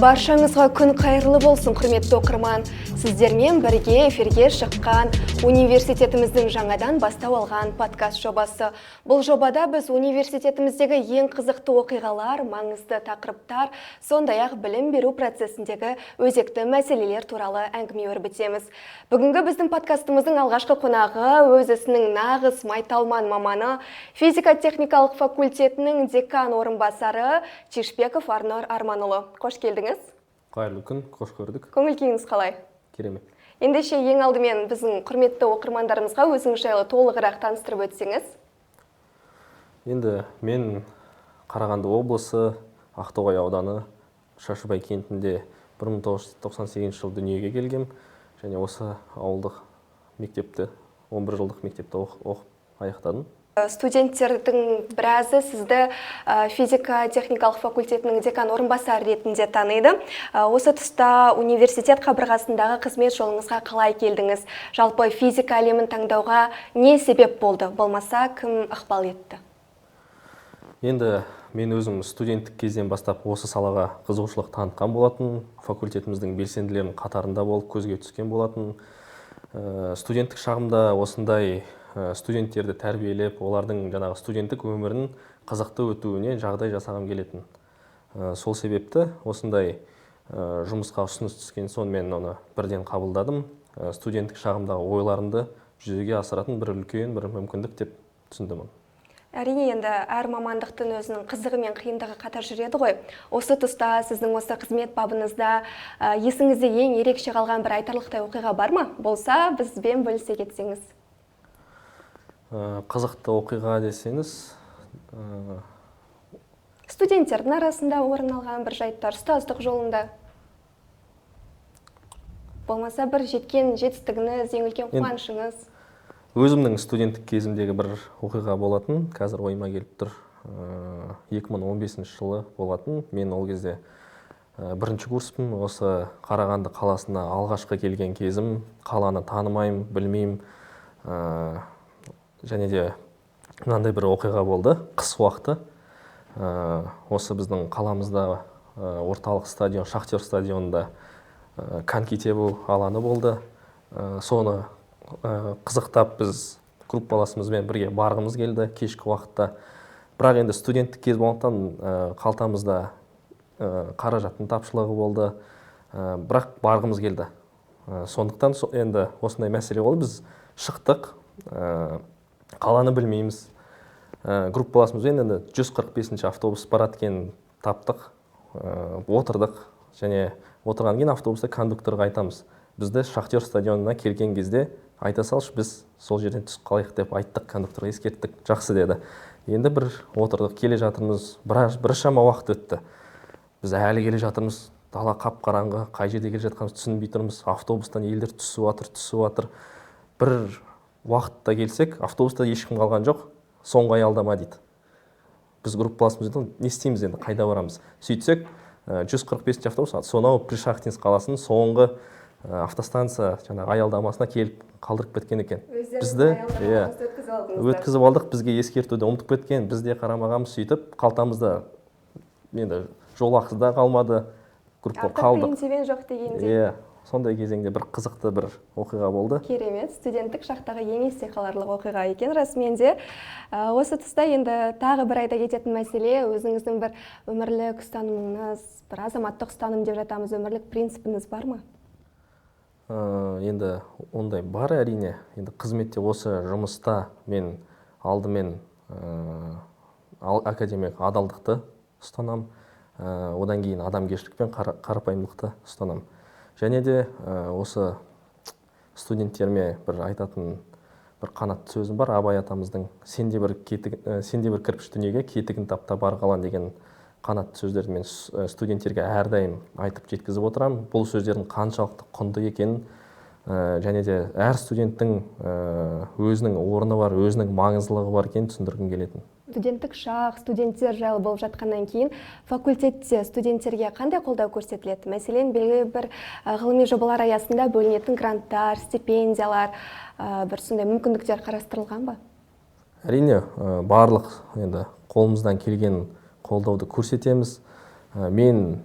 Баршаңызға күн қайырлы болсын, құрметті оқырман. Сіздермен бірге эфирге шыққан университетіміздің жаңадан бастау алған подкаст жобасы. Бұл жобада біз университетіміздегі ең қызықты оқиғалар, маңызды тақырыптар, сондай-ақ білім беру процесіндегі өзекті мәселелер туралы әңгіме өрбітеміз. Бүгінгі біздің подкастымыздың алғашқы қонағы өз ісінің нағыз майталман маманы, физика-техникалық факультетінің декан орынбасары Чешпеков Арнұр Арманұлы. Қош келдіңіз. Қайырлы күн, қош көрдік. Көңіл күйіңіз қалай? Керемет. Ендеше ең алдымен біздің құрметті оқырмандарымызға өзіңіз жайлы толығырақ таныстырып өтсеңіз. Енді мен Қарағанды облысы, Ақтоғай ауданы, Шашыбай кентінде 1998 жылы дүниеге келгем, және осы ауылдық мектепті, 11 жылдық мектепті оқып аяқтадым. Студенттердің біразы сізді физика-техникалық факультетінің декан орынбасары ретінде таниды. Осы тұста университет қабырғасындағы қызмет жолыңызға қалай келдіңіз? Жалпы физика әлемін таңдауға не себеп болды? Болмаса, кім ықпал етті? Енді мен өзім студенттік кезден бастап осы салаға қызығушылық танытқан болатын, факультетіміздің белсенділерінің қатарында болып көзге түскен болатын. Студенттік шағымда осындай студенттерді тәрбиелеп, олардың жаңағы студенттік өмірін қызықты өтуіне жағдай жасағым келетін. Сол себепті осындай жұмысқа ұсыныс түскен соң мен оны бірден қабылдадым. Студенттік шағымдағы ойларымды жүзеге асыратын бір үлкен бір мүмкіндік деп түсіндім. Әрине, енді әр мамандықтың өзінің қызығы мен қиындығы қатар жүреді ғой. Осы тұста сіздің осы қызмет бабыңызда есіңізде ең ерекше қалған бір айтарлықтай оқиға бар ма? Болса, бізбен бөлісе кетсеңіз. Қызықты оқиға десеңіз, студенттердің арасында орын алған бір жайттар, ұстаздық жолында. Болмаса, бір жеткен жетістігіңіз, ең үлкен қуанышыңыз. Өзімнің студенттік кезімдегі бір оқиға болатын, қазір ойыма келіп тұр. 2015 жылы болатын. Мен ол кезде бірінші курспын. Осы Қарағанды қаласына алғашқы келген кезім, қаланы танымаймын, білмеймін. Және де мынандай бір оқиға болды. Қыс уақыты осы біздің қаламызда орталық стадион, Шахтер стадионында коньки тебу алаңы болды. Соны қызықтап біз группаласымызбен бірге барғымыз келді кешкі уақытта. Бірақ енді студенттік кез болғандықтан қалтамызда қаражаттың тапшылығы болды. Бірақ барғымыз келді. Сондықтан енді осындай мәселе болды. Біз шықтық, қаланы білмейміз. Группаласымызбен енді 145-ші автобус барады екен таптық, отырдық. Және отырған кейін автобуста кондукторға айтамыз: бізді Шахтер стадионына келген кезде айта салшы, біз сол жерден түсіп қалайық деп айттық, кондукторға ескерттік. Жақсы деді. Енді бір отырдық, келе жатырмыз, біршама уақыт өтті. Біз әлі келе жатырмыз, дала қап-қараңғы, қай жерде келе жатқанымызды түсінбей тұрмыз. Автобустан елдер түсіп жатыр. Бір уақытта келсек, автобуста ешкім қалған жоқ, соңғы аялдама дейді. Біз группаласымызбен не істейміз енді, қайда барамыз? Сөйтсек, 145-ші автобус, сонау Пришахтинск қаласының соңғы автостанция жаңағы аялдамасына келіп қалдырып кеткен екен. Бізді өткізіп алдық, бізге ескертуді ұмытып кеткен, бізде қарамағанбыз. Сөйтіп қалтамызда енді жол ақысы да қалмады, группа қалдық. Артық жоқ дегендей. Сондай кезеңде бір қызықты бір оқиға болды. Керемет, студенттік шақтағы ең есте қаларлық оқиға екен расымен де. Осы тұста енді тағы бір айта кететін мәселе, өзіңіздің бір өмірлік ұстанымыңыз, бір азаматтық ұстаным деп жатамыз, өмірлік принципіңіз бар ма? Енді ондай бар әрине. Енді қызметте осы жұмыста мен алдымен академик адалдықты ұстанам, одан кейін адамгершілік пен қарапайымдықты ұстанам. Және де осы студенттеріме бір айтатын бір қанатты сөзім бар, Абай атамыздың: сенде бір кірпіш дүниеге кетігін тапта бар қалан деген қанатты сөздерді мен студенттерге әрдайым айтып жеткізіп отырам. Бұл сөздердің қаншалықты құнды екенін, және де әр студенттің өзінің орны бар, өзінің маңыздылығы бар екенін түсіндіргім келетін. Студенттік шақ, студенттер жайлы болып жатқаннан кейін факультетте студенттерге қандай қолдау көрсетіледі? Мәселен, белгілі бір ғылыми жобалар аясында бөлінетін гранттар, стипендиялар, бір сондай мүмкіндіктер қарастырылған ба? Әрине, барлық енді қолымыздан келген қолдауды көрсетеміз. Мен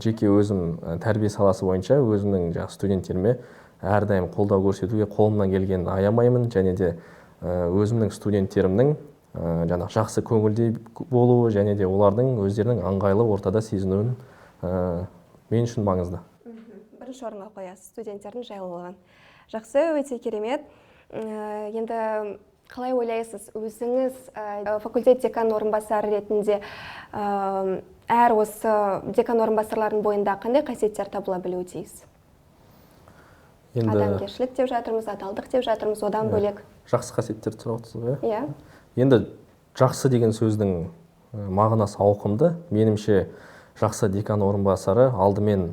жеке өзім тәрбие саласы бойынша өзімнің студенттеріме әрдайым қолдау көрсетуге қолымнан келгенін аямаймын, және де өзімнің студенттерімнің жақсы көңілде болуы және де олардың өздерінің ыңғайлы ортада сезінуін мен үшін маңызды. Бірінші орынға қоясыз студенттердің жайлылығын. Жақсы, өте керемет. Енді қалай ойлайсыз, өзіңіз факультет декан орынбасары ретінде әр осы декан орынбасарларының бойында қандай қасиеттер табыла білуі тиіс? Адамгершілік деп жатырмыз, адалдық деп жатырмыз, одан бөлек. Жақсы қасиеттерді сұрап отырсыз ғой? Иә. Енді жақсы деген сөздің мағынасы ауқымды. Меніңше жақсы декан орынбасары алдымен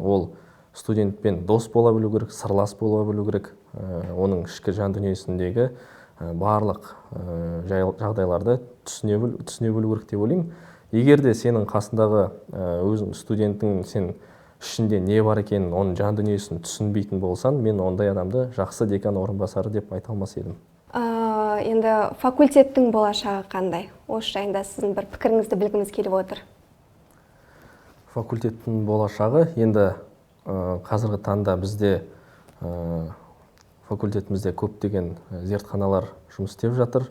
ол студентпен дос бола білу керек, сырлас бола білу керек, оның ішкі жан дүниесіндегі барлық жағдайларды түсіне білу керек деп ойлаймын. Егер де сенің қасындағы өзің студенттің сен ішінде не бар екенін, оның жан дүниесін түсінбейтін болсаң, мен ондай адамды жақсы декан орынбасары деп айта алмас едім. Енді факультеттің болашағы қандай? Осы жайында сіздің бір пікіріңізді білгіміз келіп отыр. Факультеттің болашағы енді қазіргі таңда бізде факультетімізде көптеген зертханалар жұмыс істеп жатыр.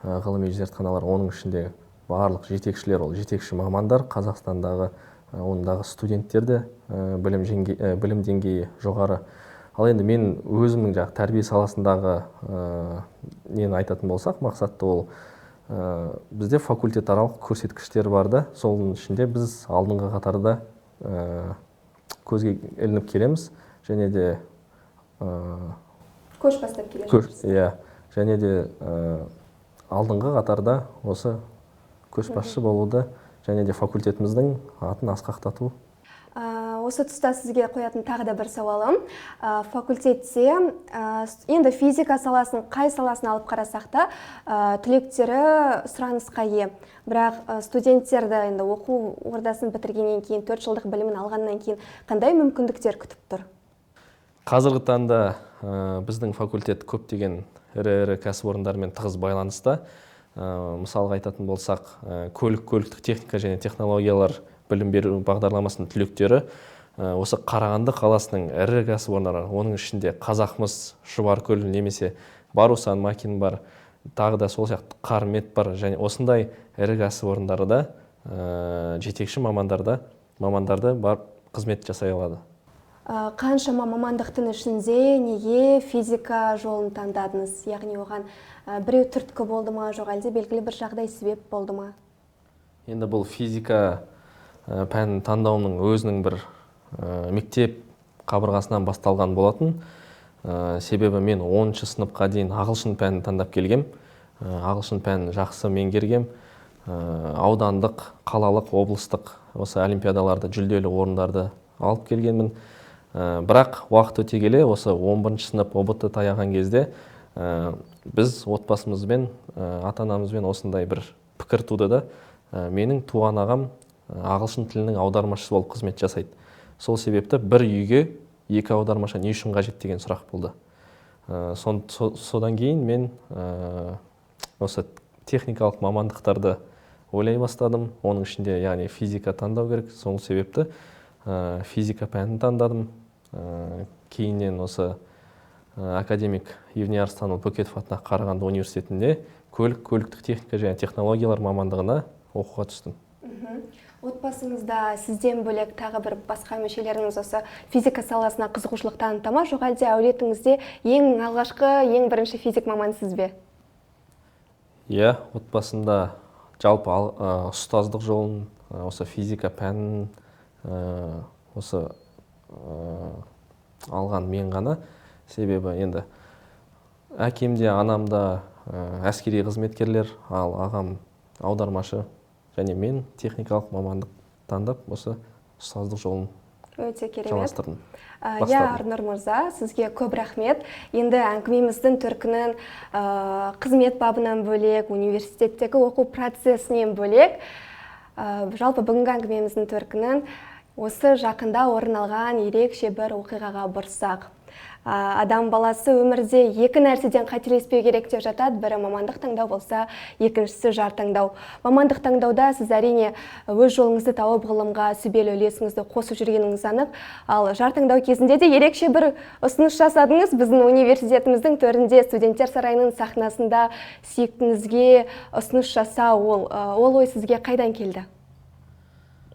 Ғылыми зертханалар, оның ішінде барлық жетекшілер, ол жетекші мамандар, Қазақстандағы ондағы студенттер де білім деңгейі жоғары. Ал енді мен өзімнің тәрбие саласындағы нені айтатын болсақ, мақсатты ол бізде факультет аралық көрсеткіштер бар да, соның ішінде біз алдыңғы қатарда көзге ілініп келеміз, және де көш бастап келе жатырсыз. Иә, және де алдыңғы қатарда осы көшбасшы болуды және де факультетіміздің атын асқақтату. Осы тұста сізге қоятын тағы да бір сауалым. Факультетте енді физика саласын, қай саласын алып қарасақ та, түлектері сұранысқа ие. Бірақ студенттерді енді оқу ордасын бітіргеннен кейін, 4 жылдық білімін алғаннан кейін қандай мүмкіндіктер күтіп тұр? Қазіргі таңда біздің факультет көптеген ірі кәсіпорындармен тығыз байланыста. Мысалға айтатын болсақ, көліктік техника және технологиялар білім беру бағдарламасының түлектері осы Қарағанды қаласының ірі кәсіпорындары, оның ішінде Қазақмыс, Шұбаркөл немесе Барусан Макин бар, тағы да сол сияқты Қармет бар, және осындай ірі кәсіпорындарда жетекші мамандарды бар қызмет жасай алады. Қаншама мамандықтың ішінде неге физика жолын таңдадыңыз? Яғни оған біреу түрткі болды ма, жоқ әлде белгілі бір жағдай себеп болды ма? Енді бұл физика пәнін таңдауының өзінің бір мектеп қабырғасынан басталған болатын. Себебі мен 10-шы сыныпқа дейін ағылшын пәнін таңдап келгем. Ағылшын пәнін жақсы меңгергем. Аудандық, қалалық, облыстық осы олимпиадаларды, жүлделі орындарды алып келгенмін. Бірақ уақыт өте келе осы 11-шы сынып ОБТ таяған кезде біз отбасымызбен, ата-анамызбен осындай бір пікір туды да, менің туған ағам ағылшын тілінің аудармашысы болып қызмет жасайды. Сол себепті бір үйге 2 аудармашы не үшін қажет деген сұрақ болды. Содан кейін мен осы техникалық мамандықтарды ойлай бастадым. Оның ішінде яғни физика таңдау керек. Сол себепті физика пәнін таңдадым. Кейіннен осы академик Евней Арыстанұлы Бөкетов атындағы Қарағанды университетінде көліктік техника және технологиялар мамандығына оқуға түстім. Отбасыңызда сізден бөлек тағы бір басқа мүшелеріңіз осы физика саласына қызығушылық таныта ма, жоқ әлде әулетіңізде ең алғашқы, ең бірінші физик маман сіз бе? Иә, отбасында жалпы ұстаздық жолын, осы физика пәнін осы алған мен ғана. Себебі енді әкемде, анамда әскери қызметкерлер, ал ағам аудармашы, және мен техникалық мамандық таңдап осы ұстаздық жолын жалғастырдым. Иә, Арнұр мырза, сізге көп рахмет. Енді әңгімеміздің төркінін қызмет бабынан бөлек, университеттегі оқу процесінен бөлек, жалпы бүгінгі әңгімеміздің төркінін осы жақында орын алған ерекше бір оқиғаға бұрсақ. Адам баласы өмірде екі нәрседен қателеспеу керек деп жатады. Бірі мамандық таңдау болса, екіншісі жар таңдау. Мамандық таңдауда сіз әрине өз жолыңызды тауып ғылымға сүбелі үлесіңізді қосып жүргеніңіз анық. Ал жар таңдау кезінде де ерекше бір ұсыныс жасадыңыз. Біздің университетіміздің төрінде, студенттер сарайының сахнасында сүйіктіңізге ұсыныс жасау, ол ой сізге қайдан келді?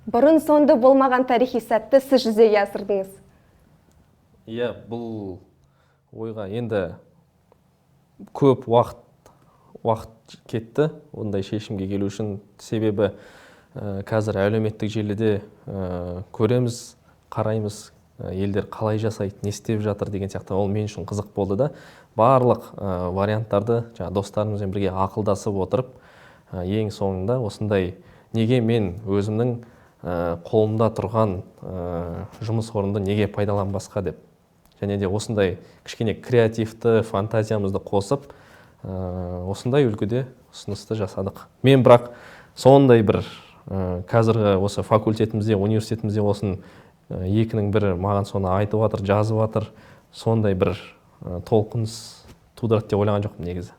Бұрын соңды болмаған тарихи сәтті сіз жүзеге асырдыңыз. Иә, бұл ойға енді көп уақыт кетті ондай шешімге келу үшін. Себебі қазір әлеуметтік желіде көреміз, қараймыз, елдер қалай жасайды, не істеп жатыр деген сияқты. Ол мен үшін қызық болды да. Барлық варианттарды достарымызбен бірге ақылдасып отырып, ең соңында осындай неге мен өзімнің қолымда тұрған жұмыс орнымды неге пайдаланбасқа деп. Және де осындай кішкене креативті фантазиямызды қосып, осындай үлгіде ұсынысты жасадық. Мен бірақ сондай бір қазіргі осы факультетімізде, университетімізде осын екінің бірі маған соны айтып жатыр, жазып жатыр, сондай бір толқыныс тудырады деп ойлаған жоқпын негізі.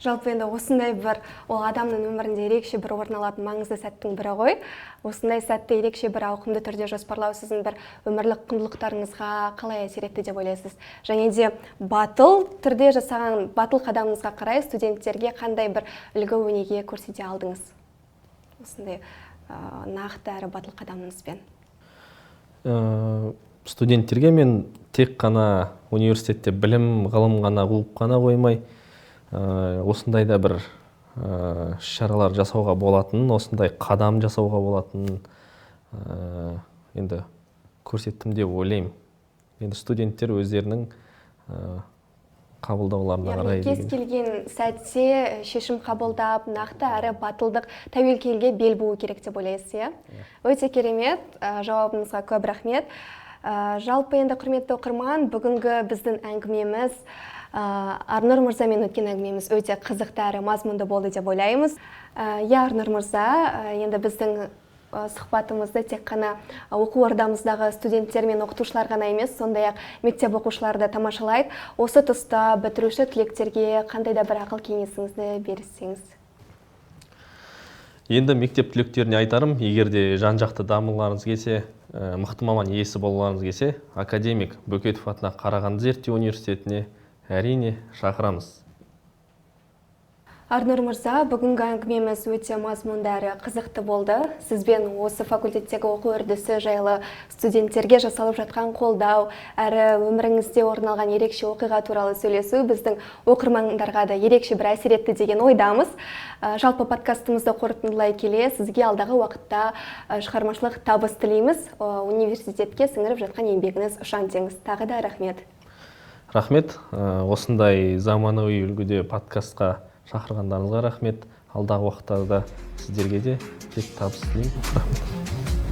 Жалпы енді осындай бір ол адамның өмірінде ерекше бір орын алатын маңызды сәттің бірі ғой. Осындай сәтті ерекше бір ауқымды түрде жоспарлау сіздің бір өмірлік құндылықтарыңызға қалай әсер етті деп ойлайсыз? Және де батыл түрде жасаған батыл қадамыңызға қарай студенттерге қандай бір үлгі өнеге көрсете алдыңыз? Осындай нақты әрі батыл қадамыңызбен. Студенттерге мен тек қана университетте білім, ғылым ғана қуып қана қоймай, осындай да бір шаралар жасауға болатынын, осындай қадам жасауға болатынын енді көрсеттім деп ойлаймын. Енді студенттер өздерінің қабылдауларына қарай. Кез келген сәтте шешім қабылдап, нақты әрі батылдық тәуекелге бел буу керек деп ойлайсыз, иә? Өте керемет, жауабыңызға көп рахмет. Жалпы енді құрметті оқырман, бүгінгі біздің әңгімеміз Арнұр мырзамен өткен әңгімеміз өте қызықты әрі мазмұнды болды деп ойлаймыз. Арнұр мырза, енді біздің сұхбатымызды тек қана оқу ордамыздағы студенттер мен оқытушылар ғана емес, сондай-ақ мектеп оқушылары да тамашалайды. Осы тұста бітіруші түлектерге қандай да бір ақыл кеңесіңізді берсеңіз? Енді мектеп түлектеріне айтарым, егер де жан-жақты дамуларыңыз келсе, мықты маман иесі болуларыңыз келсе, академик Бөкетов атындағы Қарағанды зерттеу университетіне әрине шақырамыз. Арнұр мырза, бүгінгі әңгімеміз өте мазмұнды әрі қызықты болды. Сізбен осы факультеттегі оқу үрдісі жайлы студенттерге жасалып жатқан қолдау, әрі өміріңізде орын алған ерекше оқиға туралы сөйлесу біздің оқырмандарға да ерекше бір әсер етті деген ойдамыз. Жалпы подкастымызды қорытындылай келе, сізге алдағы уақытта шығармашылық табыс тілейміз. Университетке сіңіріп жатқан еңбегіңіз ұшан теңіз. Тағы да рахмет. Рахмет. Осындай заманауи үлгіде подкастқа шақырғандарыңызға рахмет. Алдағы уақыттарда сіздерге де тек табыс тілеймін. Рахмет.